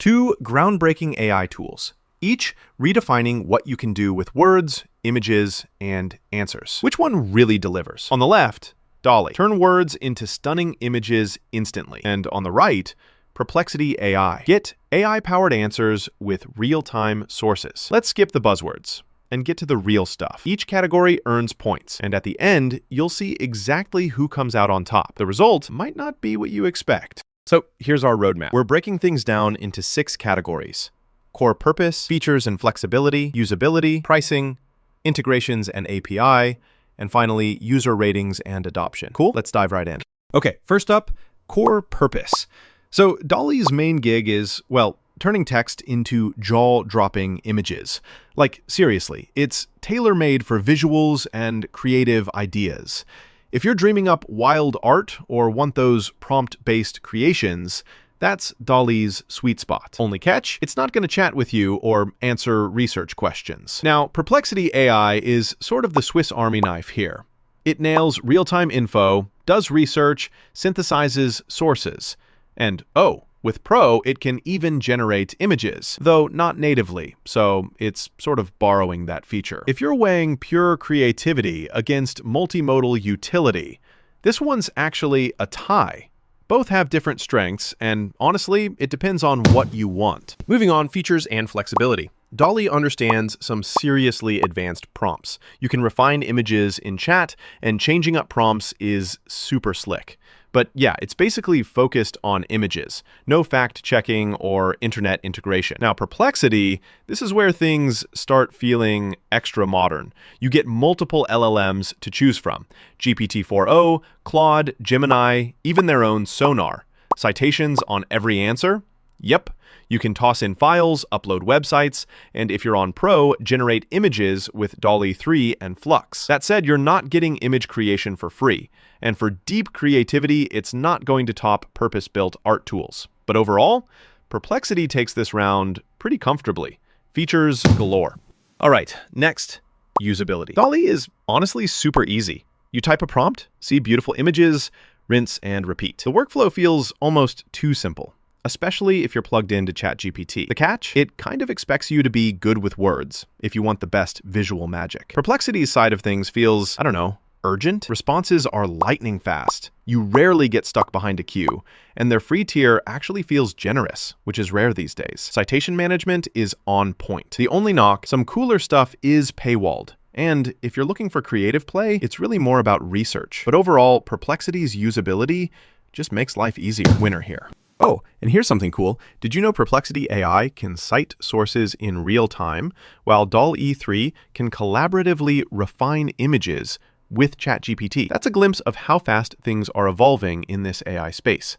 Two groundbreaking AI tools, each redefining what you can do with words, images, and answers. Which one really delivers? On the left, DALL-E. Turn words into stunning images instantly. And on the right, Perplexity AI. Get AI-powered answers with real-time sources. Let's skip the buzzwords and get to the real stuff. Each category earns points, and at the end, you'll see exactly who comes out on top. The result might not be what you expect. So here's our roadmap. We're breaking things down into 6 categories: core purpose, features and flexibility, usability, pricing, integrations and API, and finally, user ratings and adoption. Cool? Let's dive right in. Okay, first up, core purpose. So DALL-E's main gig is, well, turning text into jaw-dropping images. Like, seriously, it's tailor-made for visuals and creative ideas. If you're dreaming up wild art or want those prompt-based creations, that's DALL-E's sweet spot. Only catch, it's not going to chat with you or answer research questions. Now, Perplexity AI is sort of the Swiss Army knife here. It nails real-time info, does research, synthesizes sources, and oh, with Pro, it can even generate images, though not natively, so it's sort of borrowing that feature. If you're weighing pure creativity against multimodal utility, this one's actually a tie. Both have different strengths, and honestly, it depends on what you want. Moving on, features and flexibility. DALL-E understands some seriously advanced prompts. You can refine images in chat, and changing up prompts is super slick. But yeah, it's basically focused on images, no fact-checking or internet integration. Now, Perplexity, this is where things start feeling extra modern. You get multiple LLMs to choose from: GPT-4o, Claude, Gemini, even their own Sonar. Citations on every answer? Yep. You can toss in files, upload websites, and if you're on Pro, generate images with DALL-E 3 and Flux. That said, you're not getting image creation for free. And for deep creativity, it's not going to top purpose-built art tools. But overall, Perplexity takes this round pretty comfortably. Features galore. All right, next, usability. DALL-E is honestly super easy. You type a prompt, see beautiful images, rinse and repeat. The workflow feels almost too simple, especially if you're plugged into ChatGPT. The catch? It kind of expects you to be good with words if you want the best visual magic. Perplexity's side of things feels, I don't know, urgent. Responses are lightning fast. You rarely get stuck behind a queue, and their free tier actually feels generous, which is rare these days. Citation management is on point. The only knock, some cooler stuff is paywalled. And if you're looking for creative play, it's really more about research. But overall, Perplexity's usability just makes life easier. Winner here. Oh, and here's something cool. Did you know Perplexity AI can cite sources in real time, while DALL-E 3 can collaboratively refine images with ChatGPT? That's a glimpse of how fast things are evolving in this AI space.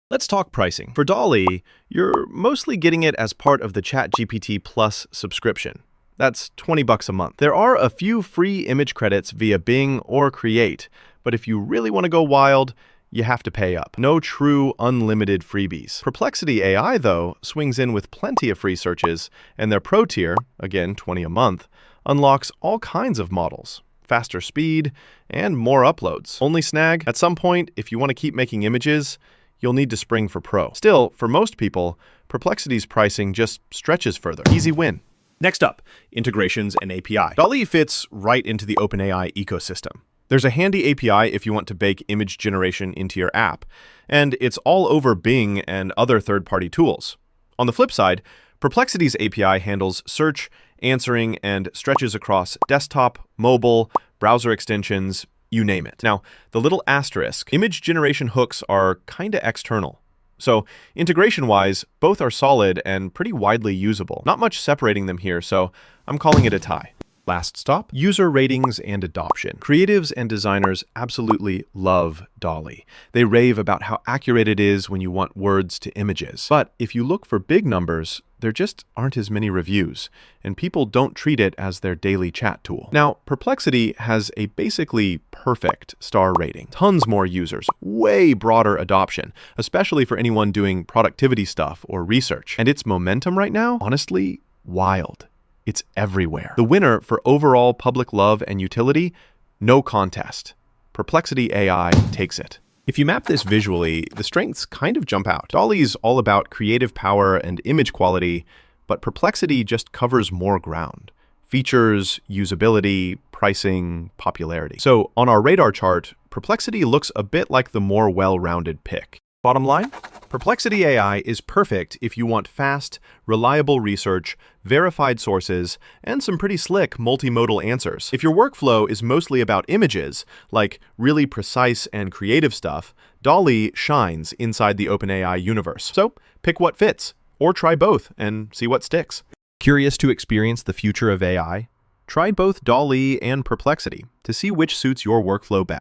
Let's talk pricing. For DALL-E, you're mostly getting it as part of the ChatGPT Plus subscription. That's $20 a month. There are a few free image credits via Bing or Create, but if you really want to go wild, you have to pay up. No true unlimited freebies. Perplexity AI, though, swings in with plenty of free searches, and their Pro tier, again $20 a month, unlocks all kinds of models, faster speed, and more uploads. Only snag, at some point, if you want to keep making images, you'll need to spring for Pro. Still, for most people, Perplexity's pricing just stretches further. Easy win. Next up, integrations and API. DALL-E fits right into the OpenAI ecosystem. There's a handy API if you want to bake image generation into your app, and it's all over Bing and other third-party tools. On the flip side, Perplexity's API handles search, answering, and stretches across desktop, mobile, browser extensions, you name it. Now, the little asterisk, image generation hooks are kinda external. So integration-wise, both are solid and pretty widely usable. Not much separating them here, so I'm calling it a tie. Last stop, user ratings and adoption. Creatives and designers absolutely love DALL-E. They rave about how accurate it is when you want words to images. But if you look for big numbers, there just aren't as many reviews, and people don't treat it as their daily chat tool. Now, Perplexity has a basically perfect star rating. Tons more users, way broader adoption, especially for anyone doing productivity stuff or research. And its momentum right now, honestly, wild. It's everywhere. The winner for overall public love and utility, no contest. Perplexity AI takes it. If you map this visually, the strengths kind of jump out. DALL-E's all about creative power and image quality, but Perplexity just covers more ground. Features, usability, pricing, popularity. So on our radar chart, Perplexity looks a bit like the more well-rounded pick. Bottom line, Perplexity AI is perfect if you want fast, reliable research, verified sources, and some pretty slick multimodal answers. If your workflow is mostly about images, like really precise and creative stuff, DALL-E shines inside the OpenAI universe. So pick what fits, or try both and see what sticks. Curious to experience the future of AI? Try both DALL-E and Perplexity to see which suits your workflow best.